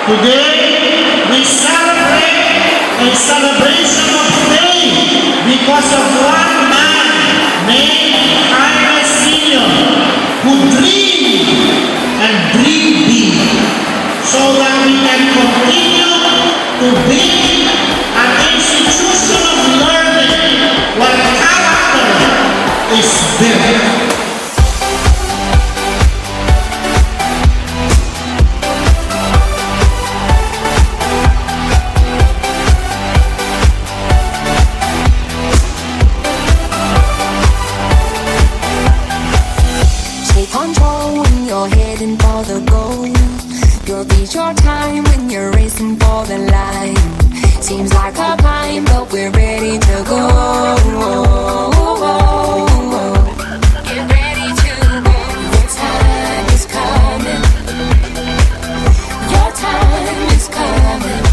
Today, we celebrate a celebration of faith because of one man named Jaime Sr. who dreamed and dreamed big so that we can continue to build an institution of learning where character is built. Your time when you're racing for the line. Seems like a climb, but we're ready to go. Get ready to go. Your time is coming. Your time is coming.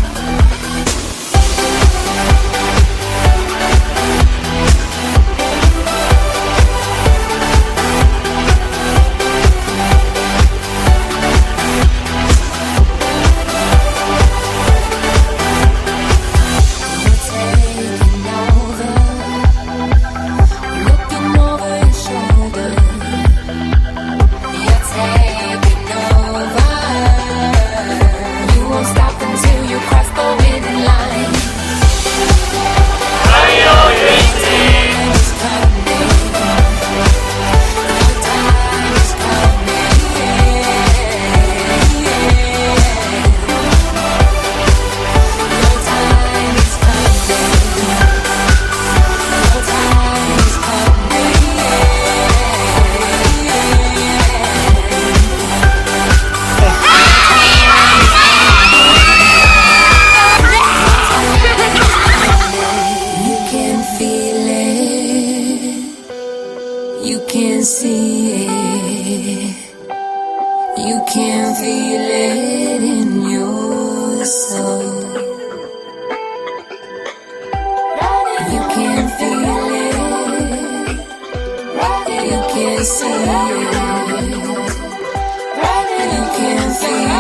You can see it. You can feel it in your soul. You can feel it. You can see it. You can feel it.